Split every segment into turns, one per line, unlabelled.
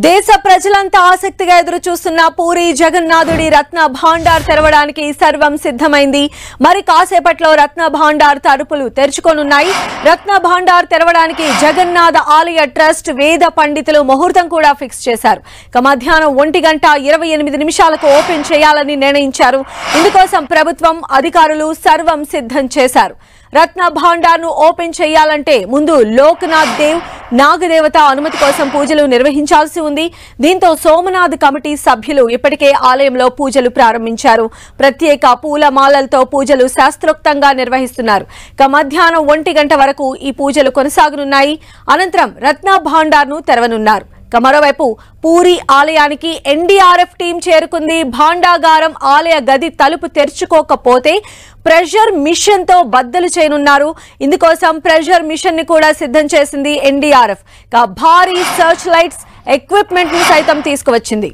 దేశ ప్రజలంతా ఆసక్తిగా ఎదురు చూస్తున్న పూరి జగన్నాథుడి రత్న భాండార్ తెరవడానికి సర్వం సిద్ధమైంది. మరి కాసేపట్లో రత్న భాండార్ తలుపులు తెరుచుకోనున్నాయి. రత్న భాండార్ తెరవడానికి జగన్నాథ ఆలయ ట్రస్ట్ వేద పండితులు ముహూర్తం కూడా ఫిక్స్ చేశారు. మధ్యాహ్నం 1:28 ఓపెన్ చేయాలని నిర్ణయించారు. ఇందుకోసం ప్రభుత్వం అధికారులు సర్వం సిద్ధం చేశారు. రత్న భాండార్ ను ఓపెన్ చేయాలంటే ముందు లోక్నాథ్ దేవ్ నాగదేవత అనుమతి కోసం పూజలు నిర్వహించాల్సి ఉంది. దీంతో సోమనాథ్ కమిటీ సభ్యులు ఇప్పటికే ఆలయంలో పూజలు ప్రారంభించారు. ప్రత్యేక పూలమాలలతో పూజలు శాస్త్రోక్తంగా నిర్వహిస్తున్నారు. మధ్యాహ్నం 1 గంట వరకు ఈ పూజలు కొనసాగనున్నాయి. అనంతరం రత్న భాండార్ ను తెరవనున్నారు. మరోవైపు పూరి ఆలయానికి ఎన్డీఆర్ఎఫ్ టీం చేరుకుంది. భాండాగారం ఆలయ గది తలుపు తెరుచుకోకపోతే ప్రెషర్ మిషన్ తో బద్దలు చేయనున్నారు. ఇందుకోసం ప్రెషర్ మిషన్ ని కూడా సిద్ధం చేసింది ఎన్డీఆర్ఎఫ్. భారీ సర్చ్ లైట్స్ ఎక్విప్మెంట్ ని సైతం తీసుకువచ్చింది.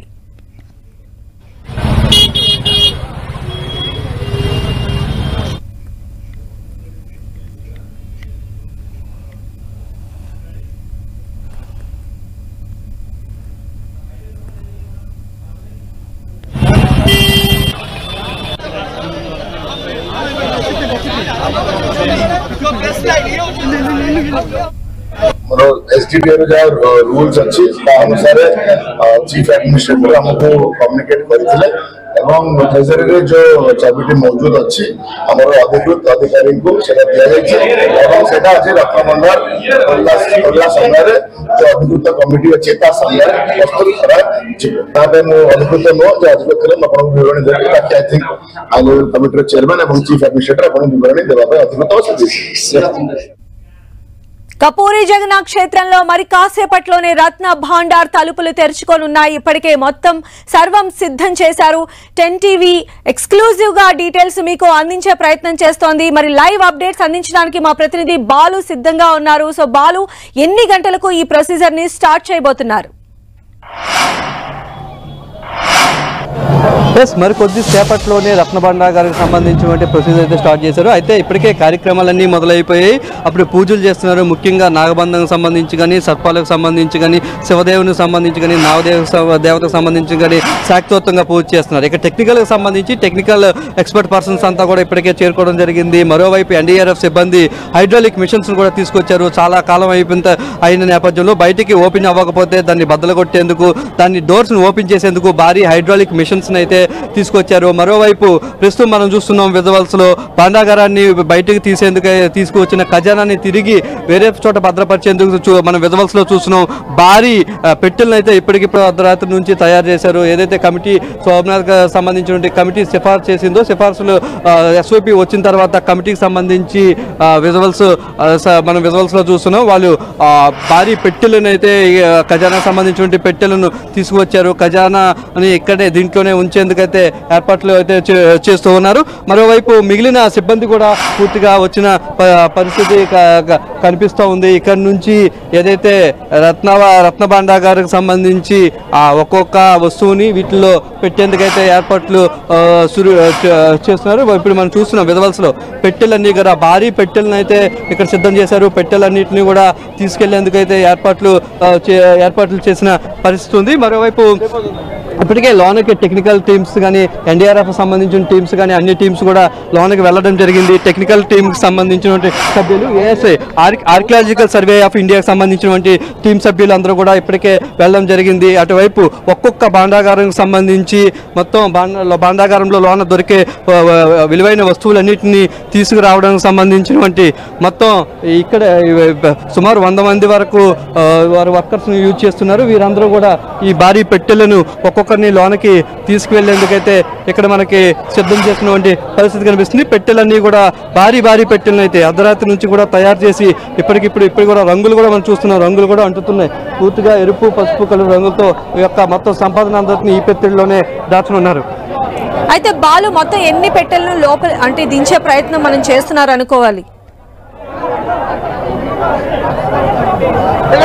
एसडीटीआर जो रूल्स अच्छी अनुसार चीफ एडमिनिस्ट्रेटर हमको कम्युनिकेट करथिले एवं ट्रेजरी जो चाबिटी मौजूद अच्छी हमर अधिकृत अधिकारी को सेटा दिया जायछि एवं सेटा आज रत्न भंडार अगला समय रे जो अधिकृत कमिटी अछि ता सामने प्रस्तुत करा जिवो ताबे मो अधिकृत नो जो अधिकृत रे अपन विवरण देबे ताकि आई थिंक आलो कमिटी चेयरमैन एवं चीफ एडमिनिस्ट्रेटर अपन विवरण देबा पे अधिकृत अछि।
పూరి జగన్నాథ్ క్షేత్రంలో మరి కాసేపట్లోనే రత్న భాండార్ తలుపులు తెరుచుకోనున్నాయి. ఇప్పటికే మొత్తం సర్వం సిద్ధం చేశారు. 10 టీవీ ఎక్స్క్లూజివ్ గా డీటెయిల్స్ మీకు అందించే ప్రయత్నం చేస్తోంది. మరి లైవ్ అప్డేట్స్ అందించడానికి మా ప్రతినిధి బాలు సిద్ధంగా ఉన్నారు. సో బాలు, ఎన్ని గంటలకు ఈ ప్రొసీజర్ ని స్టార్ట్ చేయబోతున్నారు?
మరి కొద్దిసేపట్లోనే రత్న భాండార్ గారికి సంబంధించినటువంటి ప్రొసీజర్ అయితే స్టార్ట్ చేశారు. అయితే ఇప్పటికే కార్యక్రమాలన్నీ మొదలైపోయాయి. అప్పుడు పూజలు చేస్తున్నారు. ముఖ్యంగా నాగబంధంకు సంబంధించి కానీ, సర్పాలకు సంబంధించి కానీ, శివదేవునికి సంబంధించి కానీ, దేవతకు సంబంధించి కానీ శాక్తోత్తంగా పూజ చేస్తున్నారు. ఇక టెక్నికల్కి సంబంధించి టెక్నికల్ ఎక్స్పర్ట్ పర్సన్స్ అంతా కూడా ఇప్పటికే చేరుకోవడం జరిగింది. మరోవైపు ఎన్డీఆర్ఎఫ్ సిబ్బంది హైడ్రాలిక్ మిషన్స్ కూడా తీసుకొచ్చారు. చాలా కాలం అయిన నేపథ్యంలో బయటికి ఓపెన్ అవ్వకపోతే దాన్ని బద్దలు కొట్టేందుకు, దాన్ని డోర్స్ని ఓపెన్ చేసేందుకు భారీ హైడ్రాలిక్ మిషన్స్ అయితే తీసుకొచ్చారు. మరోవైపు ప్రస్తుతం మనం చూస్తున్నాం విజువల్స్ లో భాండాగారాన్ని బయటకు తీసుకువచ్చిన ఖజానాన్ని తిరిగి వేరే చోట భద్రపరిచేందుకు మనం విజువల్స్ లో చూస్తున్నాం. భారీ పెట్టెలను అయితే ఇప్పటికిప్పుడు అర్ధరాత్రి నుంచి తయారు చేశారు. ఏదైతే కమిటీ సోమనాథ్ సంబంధించిన కమిటీ సిఫార్సు చేసిందో, సిఫార్సులు ఎస్ఓపి వచ్చిన తర్వాత కమిటీకి సంబంధించి మనం విజువల్స్ లో చూస్తున్నాం. వాళ్ళు భారీ పెట్టెలను అయితే ఖజానా సంబంధించిన పెట్టెలను తీసుకువచ్చారు. ఖజానా అని ఇక్కడే దీంట్లోనే ఉంచేందుకైతే ఏర్పాట్లు అయితే చేస్తూ ఉన్నారు. మరోవైపు మిగిలిన సిబ్బంది కూడా పూర్తిగా వచ్చిన పరిస్థితి కనిపిస్తూ ఉంది. ఇక్కడ నుంచి ఏదైతే రత్న భాండార్ గారికి సంబంధించి ఒక్కొక్క వస్తువుని వీటిలో పెట్టేందుకైతే ఏర్పాట్లు చేస్తున్నారు. ఇప్పుడు మనం చూస్తున్నాం విజువల్స్ లో పెట్టెలన్నీ కూడా భారీ పెట్టెలను అయితే ఇక్కడ సిద్ధం చేశారు. పెట్టెలన్నింటినీ కూడా తీసుకెళ్లేందుకైతే ఏర్పాట్లు చేసిన పరిస్థితి ఉంది. మరోవైపు ఇప్పటికే లోనకి టెక్నికల్ టీమ్స్ కానీ, ఎన్డీఆర్ఎఫ్ సంబంధించిన టీమ్స్ కానీ అన్ని టీమ్స్ కూడా లోనకి వెళ్ళడం జరిగింది. టెక్నికల్ టీంకి సంబంధించినటువంటి సభ్యులు, ఏఎస్ఐ ఆర్కియాలజికల్ సర్వే ఆఫ్ ఇండియాకి సంబంధించినటువంటి టీం సభ్యులు అందరూ కూడా ఇప్పటికే వెళ్ళడం జరిగింది. అటువైపు ఒక్కొక్క భాండాగారానికి సంబంధించి మొత్తం భాండాగారంలో లోన దొరికే విలువైన వస్తువులన్నింటినీ తీసుకురావడానికి సంబంధించినటువంటి మొత్తం ఇక్కడ సుమారు 100 మంది వరకు వారు వర్కర్స్ని యూజ్ చేస్తున్నారు. వీరందరూ కూడా ఈ భారీ పెట్టెలను ఒక్కొక్కరిని లోనకి తీసుకువెళ్లేందుకైతే ఇక్కడ మనకి సిద్ధం చేసినటువంటి పరిస్థితి కనిపిస్తుంది. పెట్టెలన్నీ కూడా భారీ పెట్టెలను అయితే అర్ధరాత్రి నుంచి కూడా తయారు చేసి ఇప్పుడు కూడా రంగులు కూడా మనం చూస్తున్నాం. రంగులు కూడా అంటుతున్నాయి. పూర్తిగా ఎరుపు, పసుపు కలర్ రంగులతో ఈ యొక్క మొత్తం సంపాదన అందరినీ ఈ పెట్టెల్లోనే దాచుకున్నారు.
అయితే బాలు, మొత్తం ఎన్ని పెట్టెలను లోపల అంటే దించే ప్రయత్నం మనం చేస్తున్నారు అనుకోవాలి?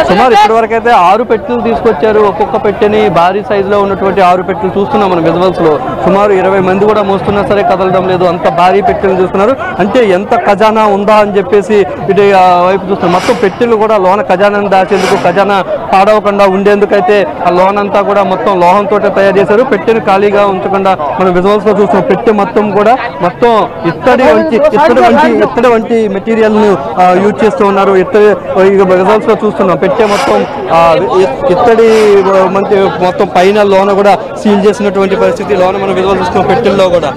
సుమారు ఇప్పటివరకు అయితే 6 పెట్టెలు తీసుకొచ్చారు. ఒక్కొక్క పెట్టెని భారీ సైజులో ఉన్నటువంటి 6 పెట్టెలు చూస్తున్నాం మనం విజువల్స్ లో. సుమారు 20 మంది కూడా మోస్తున్నా సరే కదలడం లేదు, అంత భారీ పెట్టెలు చూస్తున్నారు. అంటే ఎంత ఖజానా ఉందా అని చెప్పేసి ఇటు వైపు చూస్తున్నారు. మొత్తం పెట్టెలు కూడా లోన ఖజానాను దాచేందుకు, ఖజానా పాడవకుండా ఉండేందుకైతే ఆ లోన్ అంతా కూడా మొత్తం లోహంతో తయారు చేశారు. పెట్టెను ఖాళీగా ఉంచకుండా మనం విజువల్స్ లో చూస్తున్నాం. పెట్టె మొత్తం కూడా మొత్తం ఇత్తడి వంటి మెటీరియల్ ను యూజ్ చేస్తూ ఉన్నారు. విజువల్స్ లో చూస్తున్నాం. పెట్టె మొత్తం ఇత్తడి మొత్తం పైన లోన కూడా సీల్ చేసినటువంటి పరిస్థితి. లోన మనం విజువల్ చూస్తున్నాం. పెట్టెల్లో కూడా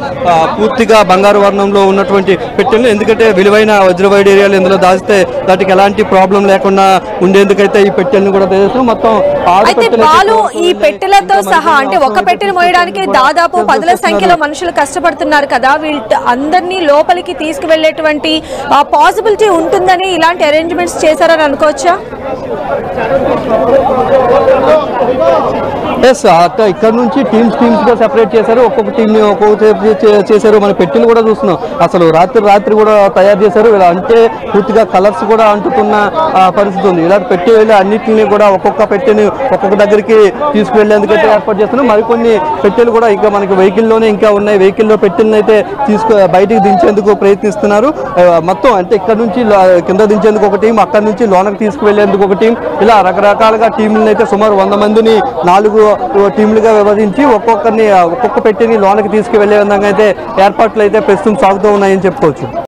పూర్తిగా బంగారు వర్ణంలో ఉన్నటువంటి పెట్టెలు, ఎందుకంటే విలువైన వజ్రవైడ్ ఏరియాలు ఇందులో దాచితే వాటికి ఎలాంటి ప్రాబ్లం లేకుండా ఉండేందుకైతే ఈ పెట్టెలను కూడా తెస్తాం. మొత్తం
ఈ పెట్టెలతో సహా అంటే ఒక పెట్టెను మోయడానికి దాదాపు 10ల సంఖ్యలో మనుషులు కష్టపడుతున్నారు కదా. వీళ్ళు అందరినీ లోపలికి తీసుకువెళ్లేటువంటి పాసిబిలిటీ ఉంటుందని ఇలాంటి అరేంజ్మెంట్స్ చేశారని అనుకోవచ్చా?
ఎస్, ఇక్కడ నుంచి టీమ్స్ గా సెపరేట్ చేశారు. ఒక్కొక్క టీమ్ ని ఒక్కొక్క చేశారు. మన పెట్టెలు కూడా చూస్తున్నాం. అసలు రాత్రి కూడా తయారు చేశారు. ఇలా అంటే పూర్తిగా కలర్స్ కూడా అంటుతున్న పరిస్థితి ఉంది. ఇలా పెట్టి వెళ్ళి అన్నింటినీ కూడా ఒక్కొక్క పెట్టెని ఒక్కొక్క దగ్గరికి తీసుకువెళ్లేందుకైతే ఏర్పాటు చేస్తున్నాం. మరికొన్ని పెట్టెలు కూడా ఇక మనకి వెహికల్లోనే ఇంకా ఉన్నాయి. వెహికల్లో పెట్టెలను అయితే బయటికి దించేందుకు ప్రయత్నిస్తున్నారు. మొత్తం అంటే ఇక్కడ నుంచి కింద దించేందుకు ఒక టీం, అక్కడ నుంచి లోనకు తీసుకువెళ్లేందుకు ఒక టీం, ఇలా రకరకాలుగా టీంలను అయితే సుమారు 100 మందిని 4 టీంలుగా విభజించి ఒక్కొక్క పెట్టెని లోనకి తీసుకువెళ్లే విధంగా అయితే ఏర్పాట్లు అయితే ప్రస్తుతం సాగుతూ ఉన్నాయని చెప్పుకోవచ్చు.